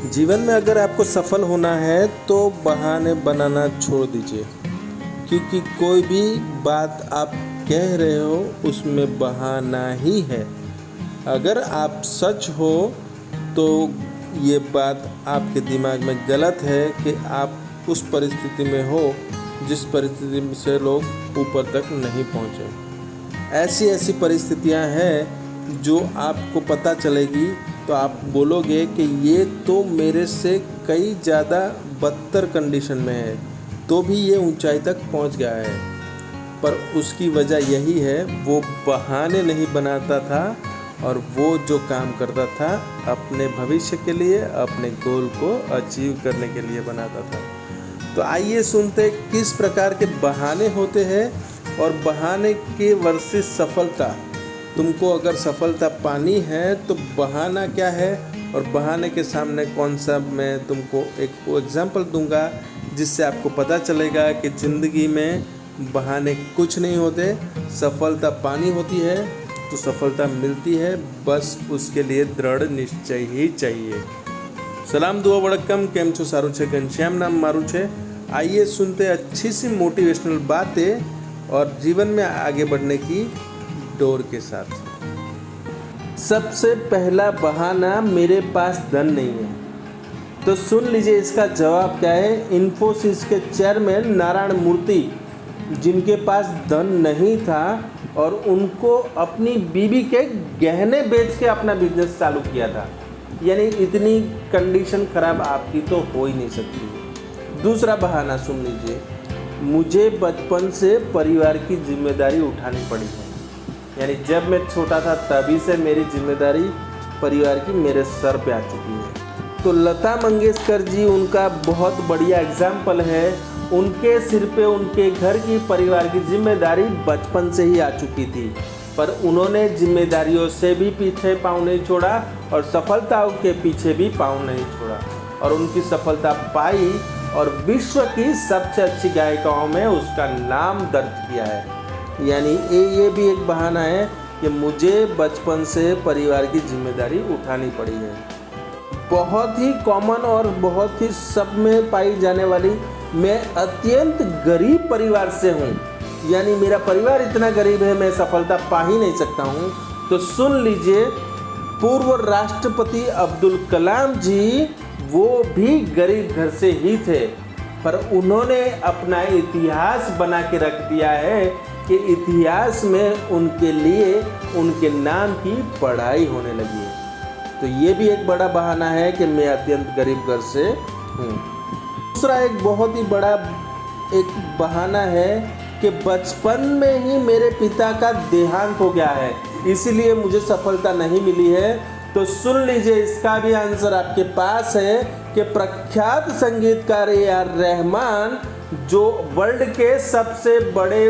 जीवन में अगर आपको सफल होना है तो बहाने बनाना छोड़ दीजिए, क्योंकि कोई भी बात आप कह रहे हो उसमें बहाना ही है। अगर आप सच हो तो ये बात आपके दिमाग में गलत है कि आप उस परिस्थिति में हो जिस परिस्थिति से लोग ऊपर तक नहीं पहुँचे। ऐसी परिस्थितियां हैं जो आपको पता चलेगी तो आप बोलोगे कि ये तो मेरे से कई ज़्यादा बदतर कंडीशन में है, तो भी ये ऊंचाई तक पहुंच गया है। पर उसकी वजह यही है, वो बहाने नहीं बनाता था और वो जो काम करता था अपने भविष्य के लिए, अपने गोल को अचीव करने के लिए बनाता था। तो आइए सुनते किस प्रकार के बहाने होते हैं और बहाने के वर्सेस सफलता। तुमको अगर सफलता पानी है तो बहाना क्या है और बहाने के सामने कौन सा, मैं तुमको एक एग्जांपल दूंगा जिससे आपको पता चलेगा कि ज़िंदगी में बहाने कुछ नहीं होते। सफलता पानी होती है तो सफलता मिलती है, बस उसके लिए दृढ़ निश्चय ही चाहिए। सलाम दुआ वड़क्कम, केम छो सारू छे, घनश्याम नाम मारू छे। आइए सुनते अच्छी सी मोटिवेशनल बातें और जीवन में आगे बढ़ने की डोर के साथ। सबसे पहला बहाना, मेरे पास धन नहीं है। तो सुन लीजिए इसका जवाब क्या है। इन्फोसिस के चेयरमैन नारायण मूर्ति, जिनके पास धन नहीं था और उनको अपनी बीवी के गहने बेच के अपना बिजनेस चालू किया था। यानी इतनी कंडीशन खराब आपकी तो हो ही नहीं सकती। दूसरा बहाना सुन लीजिए, मुझे बचपन से परिवार की जिम्मेदारी उठानी पड़ी है। यानी जब मैं छोटा था तभी से मेरी जिम्मेदारी परिवार की मेरे सर पे आ चुकी है। तो लता मंगेशकर जी उनका बहुत बढ़िया एग्जाम्पल है। उनके सिर पे उनके घर की, परिवार की जिम्मेदारी बचपन से ही आ चुकी थी, पर उन्होंने जिम्मेदारियों से भी पीछे पाँव नहीं छोड़ा और सफलताओं के पीछे भी पाँव नहीं छोड़ा और उनकी सफलता पाई और विश्व की सबसे अच्छी गायिकाओं में उसका नाम दर्ज किया है। यानी ये भी एक बहाना है कि मुझे बचपन से परिवार की जिम्मेदारी उठानी पड़ी है। बहुत ही कॉमन और बहुत ही सब में पाई जाने वाली, मैं अत्यंत गरीब परिवार से हूँ। यानी मेरा परिवार इतना गरीब है, मैं सफलता पा ही नहीं सकता हूँ। तो सुन लीजिए, पूर्व राष्ट्रपति अब्दुल कलाम जी वो भी गरीब घर से ही थे, पर उन्होंने अपना इतिहास बना के रख दिया है कि इतिहास में उनके लिए उनके नाम की पढ़ाई होने लगी है। तो ये भी एक बड़ा बहाना है कि मैं अत्यंत गरीब घर से हूँ। दूसरा एक बहुत ही बड़ा एक बहाना है कि बचपन में ही मेरे पिता का देहांत हो गया है, इसीलिए मुझे सफलता नहीं मिली है। तो सुन लीजिए, इसका भी आंसर आपके पास है कि प्रख्यात संगीतकार ए.आर. रहमान, जो वर्ल्ड के सबसे बड़े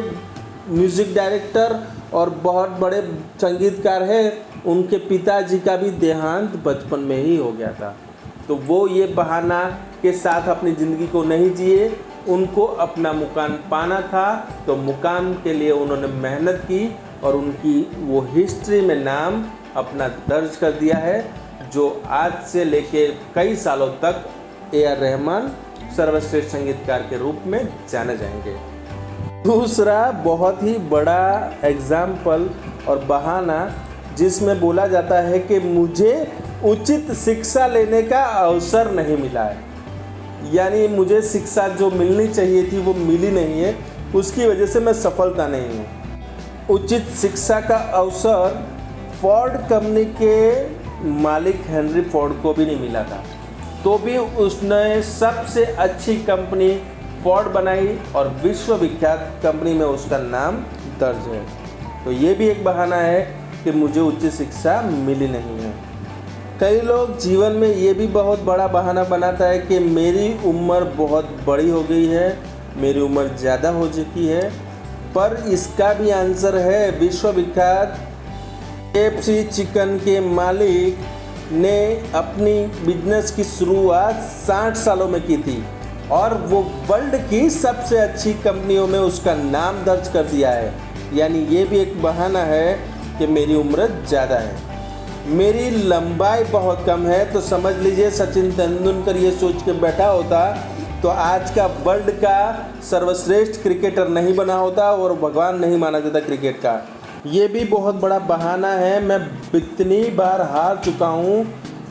म्यूज़िक डायरेक्टर और बहुत बड़े संगीतकार हैं, उनके पिताजी का भी देहांत बचपन में ही हो गया था। तो वो ये बहाना के साथ अपनी ज़िंदगी को नहीं जिए, उनको अपना मुकाम पाना था, तो मुकाम के लिए उन्होंने मेहनत की और उनकी वो हिस्ट्री में नाम अपना दर्ज कर दिया है, जो आज से लेके कई सालों तक ए.आर. रहमान सर्वश्रेष्ठ संगीतकार के रूप में जाने जाएंगे। दूसरा बहुत ही बड़ा एग्जाम्पल और बहाना जिसमें बोला जाता है कि मुझे उचित शिक्षा लेने का अवसर नहीं मिला है। यानी मुझे शिक्षा जो मिलनी चाहिए थी वो मिली नहीं है, उसकी वजह से मैं सफलता नहीं हूँ। उचित शिक्षा का अवसर फोर्ड कंपनी के मालिक हेनरी फोर्ड को भी नहीं मिला था, तो भी उसने सबसे अच्छी कंपनी फोर्ड बनाई और विश्व विख्यात कंपनी में उसका नाम दर्ज है। तो ये भी एक बहाना है कि मुझे उच्च शिक्षा मिली नहीं है। कई लोग जीवन में ये भी बहुत बड़ा बहाना बनाता है कि मेरी उम्र बहुत बड़ी हो गई है, मेरी उम्र ज़्यादा हो चुकी है, पर इसका भी आंसर है विश्व विख्यात KFC चिकन के मालिक ने अपनी बिजनेस की शुरुआत 60 सालों में की थी और वो वर्ल्ड की सबसे अच्छी कंपनियों में उसका नाम दर्ज कर दिया है। यानी ये भी एक बहाना है कि मेरी उम्र ज़्यादा है। मेरी लंबाई बहुत कम है, तो समझ लीजिए सचिन तेंदुलकर ये सोच के बैठा होता तो आज का वर्ल्ड का सर्वश्रेष्ठ क्रिकेटर नहीं बना होता और भगवान नहीं माना जाता क्रिकेट का। ये भी बहुत बड़ा बहाना है। मैं इतनी बार हार चुका हूँ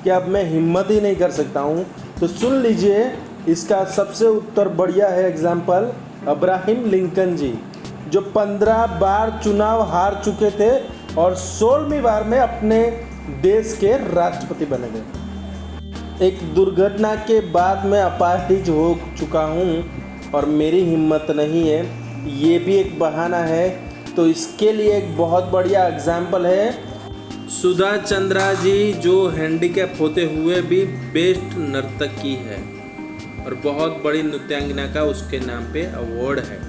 कि अब मैं हिम्मत ही नहीं कर सकता हूँ। तो सुन लीजिए, इसका सबसे उत्तर बढ़िया है एग्जाम्पल अब्राहम लिंकन जी, जो 15 बार चुनाव हार चुके थे और 16वीं बार में अपने देश के राष्ट्रपति बने गए। एक दुर्घटना के बाद मैं अपाहिज हो चुका हूँ और मेरी हिम्मत नहीं है, ये भी एक बहाना है। तो इसके लिए एक बहुत बढ़िया एग्जाम्पल है सुधा चंद्रा जी, जो हैंडीकैप होते हुए भी बेस्ट नर्तकी है और बहुत बड़ी नृत्यांगना का उसके नाम पे अवार्ड है।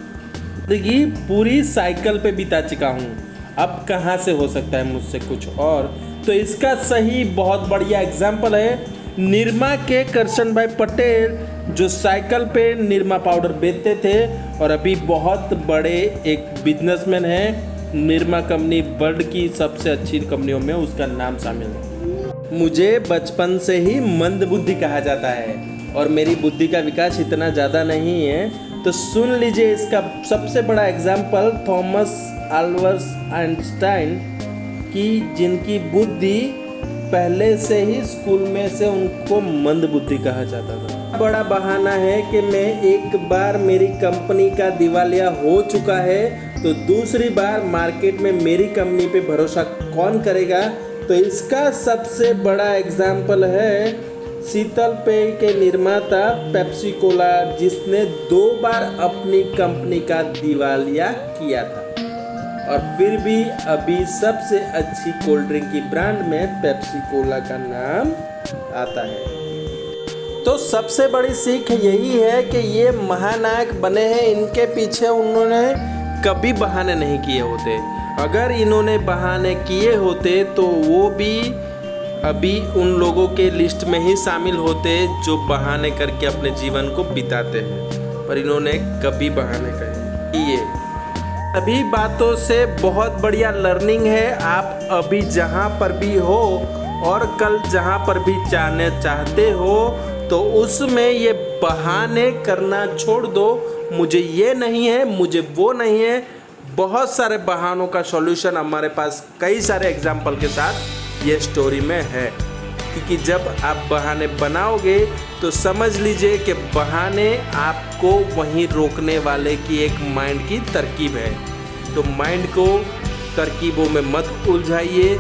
देखिए, पूरी साइकिल पे बिता चुका हूँ, अब कहाँ से हो सकता है मुझसे कुछ और। तो इसका सही बहुत बढ़िया एग्जाम्पल है निरमा के करशन भाई पटेल, जो साइकिल पे निरमा पाउडर बेचते थे और अभी बहुत बड़े एक बिजनेसमैन हैं। निरमा कंपनी वर्ल्ड की सबसे अच्छी कंपनियों में उसका नाम शामिल है। मुझे बचपन से ही मंद बुद्धि कहा जाता है और मेरी बुद्धि का विकास इतना ज़्यादा नहीं है। तो सुन लीजिए, इसका सबसे बड़ा एग्जाम्पल थॉमस अल्वर्स आइंस्टाइन की, जिनकी बुद्धि पहले से ही स्कूल में से उनको मंद बुद्धि कहा जाता था। बड़ा बहाना है कि मैं एक बार मेरी कंपनी का दिवालिया हो चुका है, तो दूसरी बार मार्केट में मेरी कंपनी पे भरोसा कौन करेगा। तो इसका सबसे बड़ा एग्जाम्पल है शीतल पेय के निर्माता पेप्सी कोला, जिसने 2 बार अपनी कंपनी का दिवालिया किया था और फिर भी अभी सबसे अच्छी कोल्ड ड्रिंक की ब्रांड में पेप्सी कोला का नाम आता है। तो सबसे बड़ी सीख यही है कि ये महानायक बने हैं, इनके पीछे उन्होंने कभी बहाने नहीं किए होते। अगर इन्होंने बहाने किए होते तो वो भी अभी उन लोगों के लिस्ट में ही शामिल होते जो बहाने करके अपने जीवन को बिताते हैं, पर इन्होंने कभी बहाने नहीं किए। सभी बातों से बहुत बढ़िया लर्निंग है। आप अभी जहाँ पर भी हो और कल जहाँ पर भी जाने चाहते हो, तो उसमें ये बहाने करना छोड़ दो। मुझे ये नहीं है, मुझे वो नहीं है। बहुत सारे बहानों का सॉल्यूशन हमारे पास कई सारे एग्जाम्पल के साथ ये स्टोरी में है। क्योंकि जब आप बहाने बनाओगे तो समझ लीजिए कि बहाने आपको वहीं रोकने वाले की एक माइंड की तरकीब है। तो माइंड को तरकीबों में मत उलझाइए,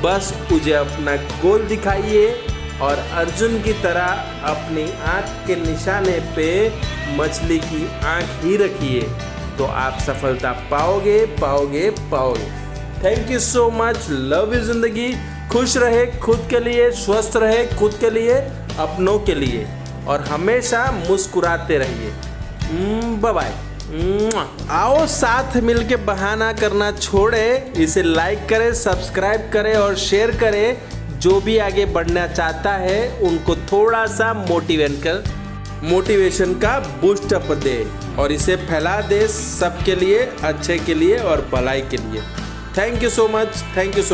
बस उसे अपना गोल दिखाइए और अर्जुन की तरह अपनी आँख के निशाने पे मछली की आँख ही रखिए, तो आप सफलता पाओगे पाओगे पाओगे। Thank you so much. Love you जिंदगी। खुश रहे खुद के लिए, स्वस्थ रहे खुद के लिए, अपनों के लिए, और हमेशा मुस्कुराते रहिए। Bye bye. आओ साथ मिलके बहाना करना छोड़े, इसे लाइक करें, सब्सक्राइब करें और शेयर करें। जो भी आगे बढ़ना चाहता है उनको थोड़ा सा मोटिवेशन का बूस्ट अप दे और इसे फैला दे सबके लिए, अच्छे के लिए और भलाई के लिए। Thank you so much. Thank you so